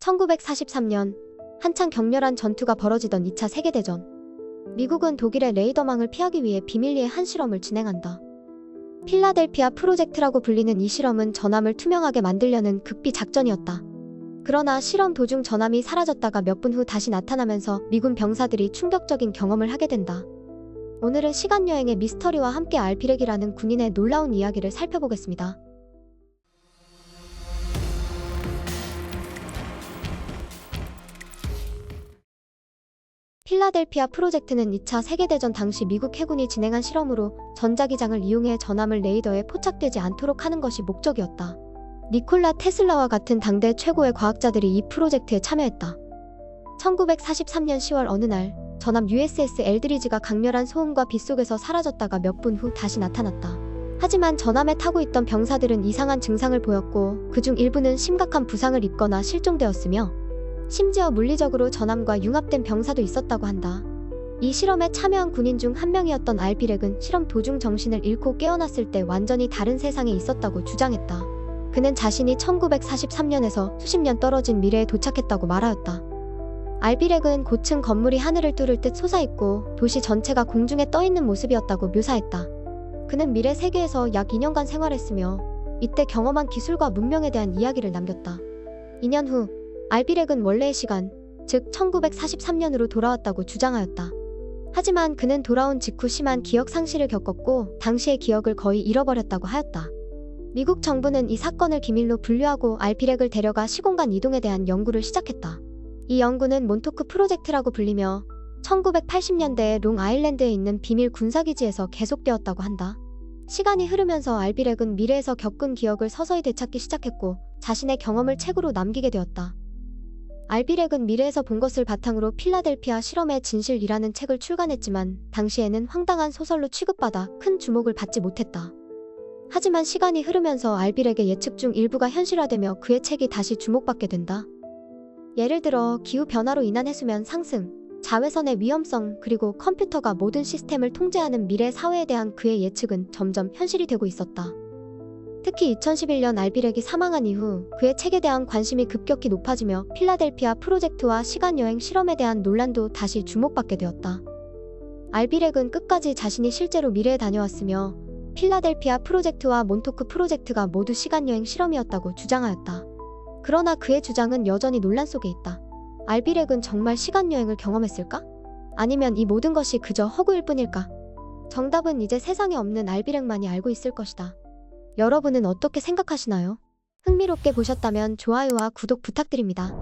1943년 한창 격렬한 전투가 벌어지던 2차 세계대전. 미국은 독일의 레이더망을 피하기 위해 비밀리에 한 실험을 진행한다. 필라델피아 프로젝트라고 불리는 이 실험은 전함을 투명하게 만들려는 극비 작전이었다. 그러나 실험 도중 전함이 사라졌다가 몇 분 후 다시 나타나면서 미군 병사들이 충격적인 경험을 하게 된다. 오늘은 시간여행의 미스터리와 함께 알피렉이라는 군인의 놀라운 이야기를 살펴보겠습니다. 필라델피아 프로젝트는 2차 세계대전 당시 미국 해군이 진행한 실험으로 전자기장을 이용해 전함을 레이더에 포착되지 않도록 하는 것이 목적이었다. 니콜라 테슬라와 같은 당대 최고의 과학자들이 이 프로젝트에 참여했다. 1943년 10월 어느 날 전함 USS 엘드리지가 강렬한 소음과 빛 속에서 사라졌다가 몇 분 후 다시 나타났다. 하지만 전함에 타고 있던 병사들은 이상한 증상을 보였고 그중 일부는 심각한 부상을 입거나 실종되었으며 심지어 물리적으로 전함과 융합된 병사도 있었다고 한다. 이 실험에 참여한 군인 중 한 명이었던 알피렉은 실험 도중 정신을 잃고 깨어났을 때 완전히 다른 세상에 있었다고 주장했다. 그는 자신이 1943년에서 수십 년 떨어진 미래에 도착했다고 말하였다. 알피렉은 고층 건물이 하늘을 뚫을 듯 솟아있고 도시 전체가 공중에 떠있는 모습이었다고 묘사했다. 그는 미래 세계에서 약 2년간 생활했으며 이때 경험한 기술과 문명에 대한 이야기를 남겼다. 2년 후 알피렉은 원래의 시간, 즉 1943년으로 돌아왔다고 주장하였다. 하지만 그는 돌아온 직후 심한 기억 상실을 겪었고 당시의 기억을 거의 잃어버렸다고 하였다. 미국 정부는 이 사건을 기밀로 분류하고 알피렉을 데려가 시공간 이동에 대한 연구를 시작했다. 이 연구는 몬토크 프로젝트라고 불리며 1980년대에 롱아일랜드에 있는 비밀 군사기지에서 계속되었다고 한다. 시간이 흐르면서 알피렉은 미래에서 겪은 기억을 서서히 되찾기 시작했고 자신의 경험을 책으로 남기게 되었다. 알피렉은 미래에서 본 것을 바탕으로 필라델피아 실험의 진실이라는 책을 출간했지만 당시에는 황당한 소설로 취급받아 큰 주목을 받지 못했다. 하지만 시간이 흐르면서 알피렉의 예측 중 일부가 현실화되며 그의 책이 다시 주목받게 된다. 예를 들어 기후변화로 인한 해수면 상승, 자외선의 위험성, 그리고 컴퓨터가 모든 시스템을 통제하는 미래 사회에 대한 그의 예측은 점점 현실이 되고 있었다. 특히 2011년 알피렉이 사망한 이후 그의 책에 대한 관심이 급격히 높아지며 필라델피아 프로젝트와 시간여행 실험에 대한 논란도 다시 주목받게 되었다. 알피렉은 끝까지 자신이 실제로 미래에 다녀왔으며 필라델피아 프로젝트와 몬토크 프로젝트가 모두 시간여행 실험이었다고 주장하였다. 그러나 그의 주장은 여전히 논란 속에 있다. 알피렉은 정말 시간여행을 경험했을까? 아니면 이 모든 것이 그저 허구일 뿐일까? 정답은 이제 세상에 없는 알피렉만이 알고 있을 것이다. 여러분은 어떻게 생각하시나요? 흥미롭게 보셨다면 좋아요와 구독 부탁드립니다.